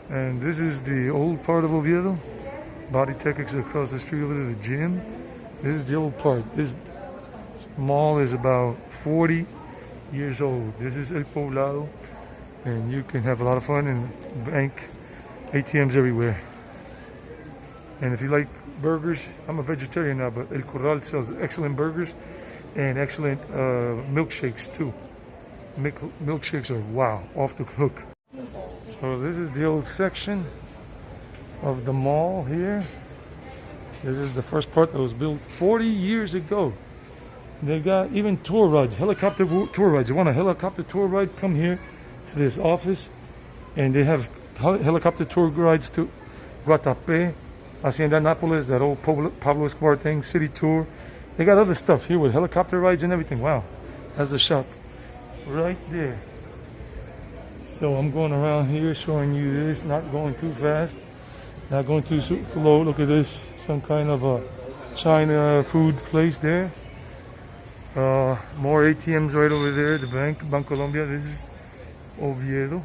And this is the old part of Oviedo. Body Tech is across the street over there, the gym. This is the old part. This mall is about 40 years old. This is El Poblado, and you can have a lot of fun and bank ATMs everywhere. And if you like burgers, I'm a vegetarian now, but El Corral sells excellent burgers and excellent milkshakes too. Milkshakes are wow, off the hook. So this is the old section of the mall here. This is the first part that was built 40 years ago. They got even tour rides, helicopter tour rides. You want a helicopter tour ride? Come here to this office, and they have helicopter tour rides to Guatapé, Hacienda Nápoles, that old Pablo Escobar thing, city tour. They got other stuff here with helicopter rides and everything. Wow, that's the shop right there. So I'm going around here showing you this, not going too fast, not going too slow. Look at this, some kind of a China food place there. More ATMs right over there, the bank, Colombia. This is Oviedo,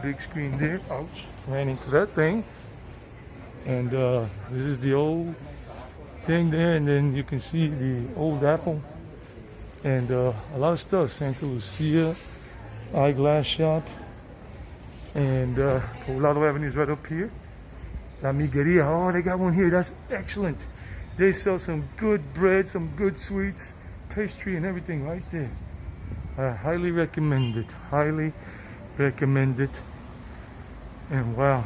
big screen there. Ouch, ran into that thing. And this is the old thing there, and then you can see the old Apple and a lot of stuff. Santa Lucia eyeglass shop, and Poblado Avenue is right up here. La Migueria, oh, they got one here. That's excellent. They sell some good bread, some good sweets, pastry, and everything right there. I highly recommend it. Highly recommend it. And wow,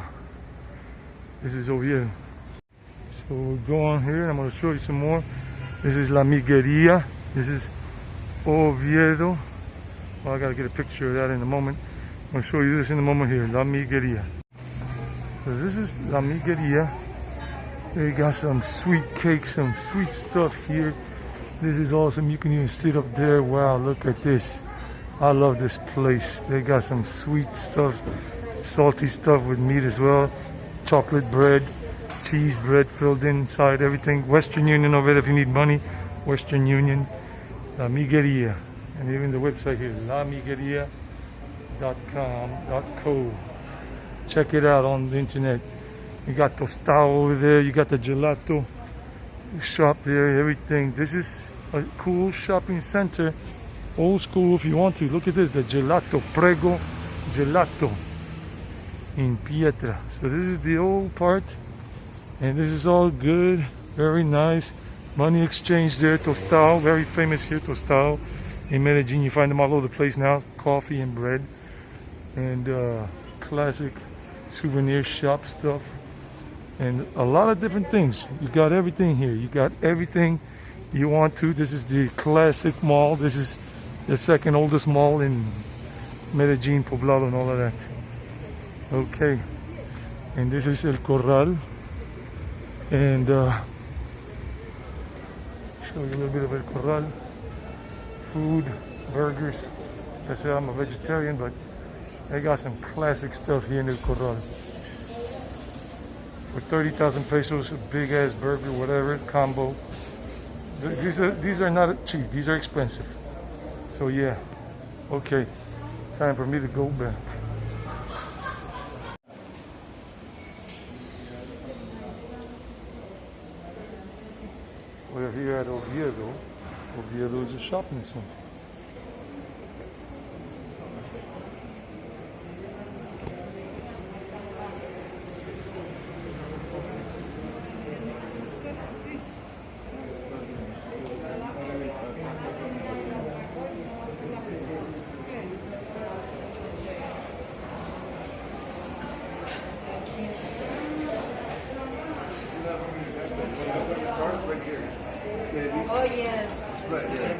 this is Oviedo. So we'll go on here, and I'm going to show you some more. This is La Migueria. This is Oviedo. Well, I got to get a picture of that in a moment. I'm going to show you this in a moment here. La Migueria. So this is La Migueria. They got some sweet cakes, some sweet stuff here. This is awesome. You can even sit up there. Wow, look at this. I love this place. They got some sweet stuff, salty stuff with meat as well. Chocolate bread, cheese bread filled inside, everything. Western Union over there if you need money. Western Union. La Migueria. And even the website here, lamigueria.com.co. Check it out on the internet. You got Tostado over there. You got the gelato shop there, everything. This is a cool shopping center. Old school if you want to. Look at this, the gelato, Prego Gelato in Pietra. So this is the old part, and this is all good, very nice. Money exchange there, Tostado, very famous here, Tostado. In Medellín, you find them all over the place now, coffee and bread. And classic souvenir shop stuff. And a lot of different things. You got everything here. You got everything you want to. This is the classic mall. This is the second oldest mall in Medellín, Poblado, and all of that. Okay. And this is El Corral. And show you a little bit of El Corral. Food, burgers. I say I'm a vegetarian, but they got some classic stuff here in El Corral. For 30,000 pesos, a big ass burger, whatever, combo. These are not cheap, these are expensive. So yeah, okay, time for me to go back. We're here at Oviedo. Oviedo is a shopping center. Oh yes. Right here.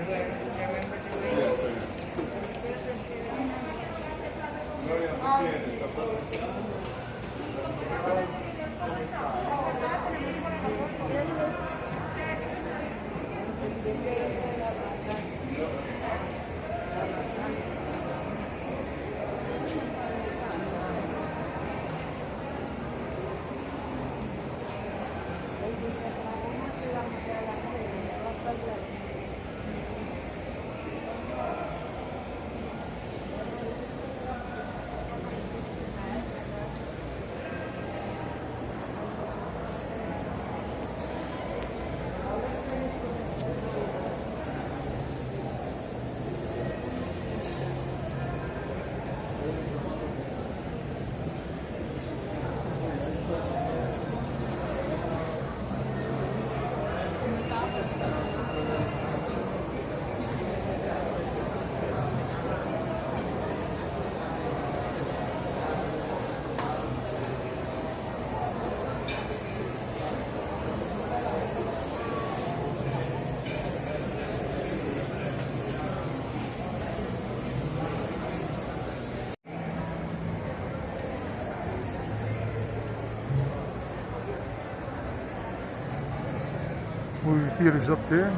Movie theater's up there.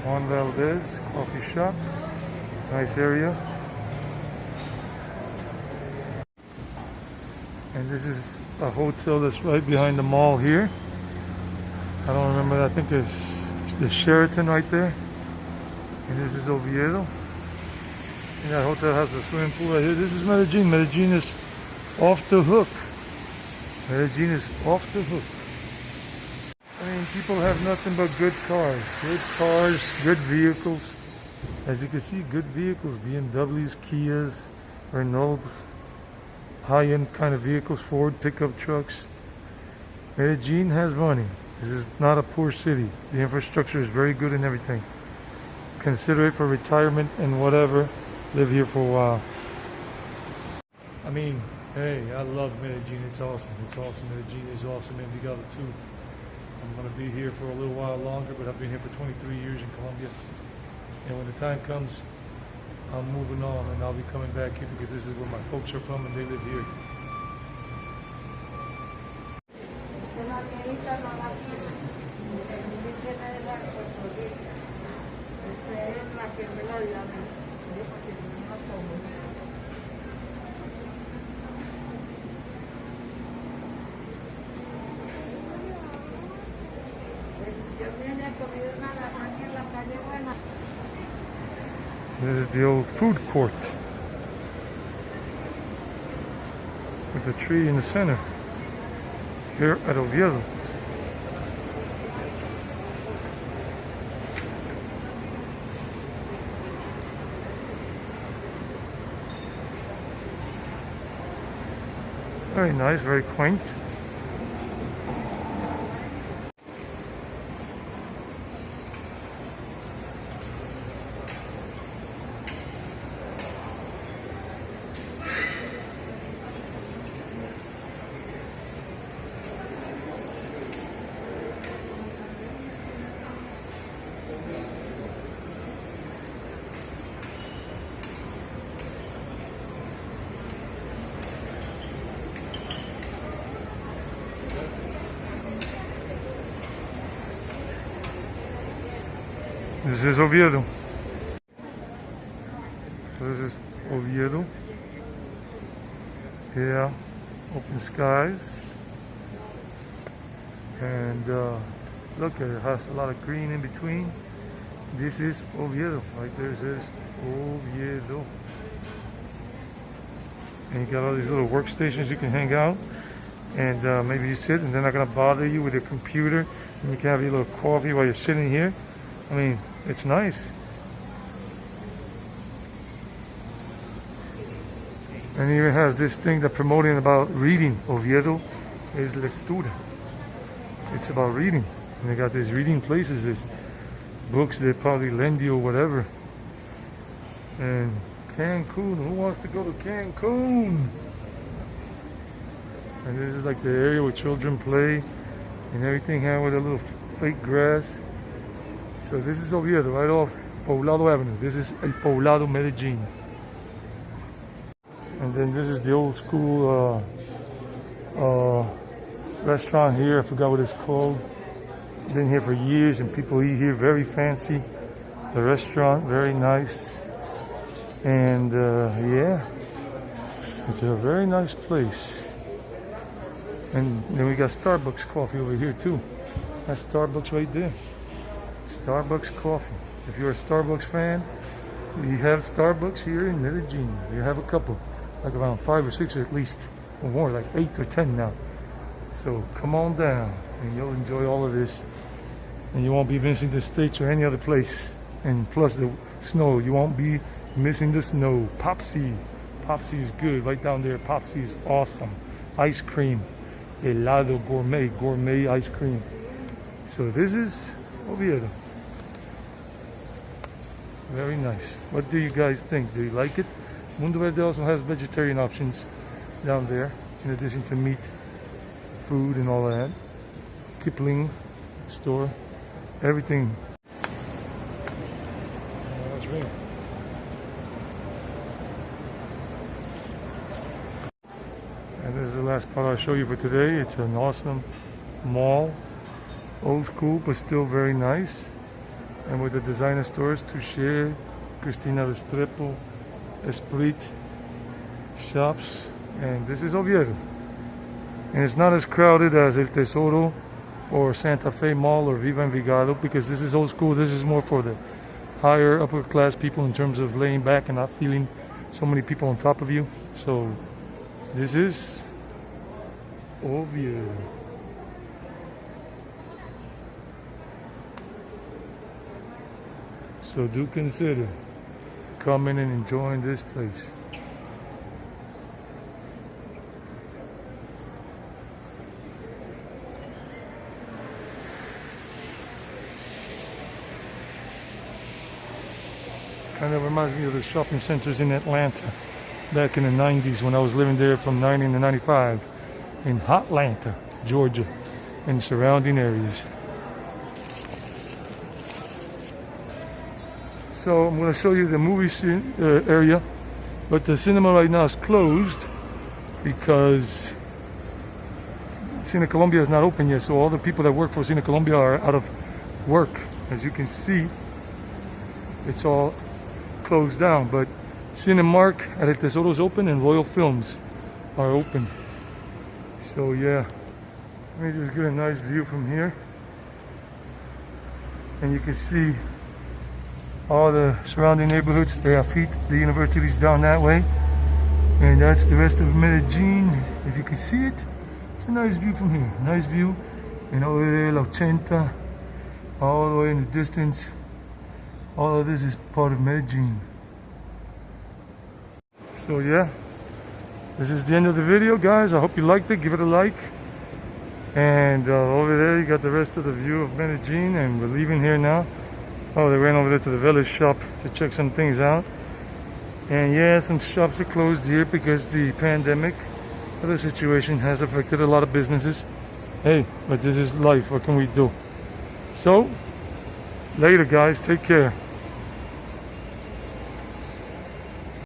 Juan Valdez coffee shop. Nice area. And this is a hotel that's right behind the mall here. I don't remember. I think there's the Sheraton right there. And this is Oviedo. And that hotel has a swimming pool right here. This is Medellín. Medellín is off the hook. Medellín is off the hook. I mean, people have nothing but good cars, good vehicles. As you can see, good vehicles, BMWs, Kias, Renaults, high-end kind of vehicles, Ford pickup trucks. Medellín has money. This is not a poor city. The infrastructure is very good and everything. Consider it for retirement and whatever. Live here for a while. I mean, hey, I love Medellín. It's awesome. It's awesome. Medellín is awesome. Envigado too. I'm going to be here for a little while longer, but I've been here for 23 years in Colombia. And when the time comes, I'm moving on and I'll be coming back here because this is where my folks are from and they live here. This is the old food court with the tree in the center here at Oviedo. Very nice, very quaint. This is Oviedo. This is Oviedo. Yeah, open skies. And look, it has a lot of green in between. This is Oviedo. Right there it says Oviedo. And you got all these little workstations you can hang out. And maybe you sit and they're not going to bother you with your computer. And you can have your little coffee while you're sitting here. I mean, it's nice. And it even has this thing that promoting about reading. Oviedo es lectura. It's about reading. And they got these reading places, these books they probably lend you or whatever. And Cancun, who wants to go to Cancun? And this is like the area where children play and everything here with a little fake grass. So this is Oviedo, right off Poblado Avenue. This is El Poblado, Medellín. And then this is the old school restaurant here. I forgot what it's called. Been here for years and people eat here. Very fancy. The restaurant, very nice. And yeah, it's a very nice place. And then we got Starbucks coffee over here too. That's Starbucks right there. Starbucks coffee. If you're a Starbucks fan, we have Starbucks here in Medellín. We have a couple, like around 5 or 6 at least, or more, like 8 or 10 now. So come on down and you'll enjoy all of this. And you won't be missing the States or any other place. And plus the snow, you won't be missing the snow. Popsy. Popsy is good, right down there. Popsy is awesome. Ice cream. Helado gourmet ice cream. So this is Oviedo. Very nice. What do you guys think? Do you like it? Mundo Verde also has vegetarian options down there, in addition to meat, food, and all that. Kipling store, everything. That's right. And this is the last part I'll show you for today. It's an awesome mall Old school, but still very nice. And with the designer stores, Touche, Cristina Restrepo, Esprit shops. And this is Oviedo. And it's not as crowded as El Tesoro or Santa Fe Mall or Viva Envigado, because this is old school. This is more for the higher upper class people in terms of laying back and not feeling so many people on top of you. So this is Oviedo. So do consider coming and enjoying this place. Kind of reminds me of the shopping centers in Atlanta back in the 90s when I was living there from 90 to 95 in Hotlanta, Georgia, and surrounding areas. So I'm going to show you the movie area, but the cinema right now is closed because Cine Colombia is not open yet, so all the people that work for Cine Colombia are out of work. As you can see, it's all closed down, but Cinemark at El Tesoro is open and Royal Films are open. So yeah, let me just get a nice view from here, and you can see all the surrounding neighborhoods. Beafit, the university's down that way, and that's the rest of Medellín. If you can see it, it's a nice view from here. Nice view, and over there, La Ochenta, all the way in the distance. All of this is part of Medellín. So yeah, this is the end of the video, guys. I hope you liked it. Give it a like. And over there you got the rest of the view of Medellín, and we're leaving here now. Oh, they ran over there to the Village shop to check some things out. And yeah, some shops are closed here because the pandemic, the situation has affected a lot of businesses. Hey, but this is life. What can we do? So, later, guys. Take care.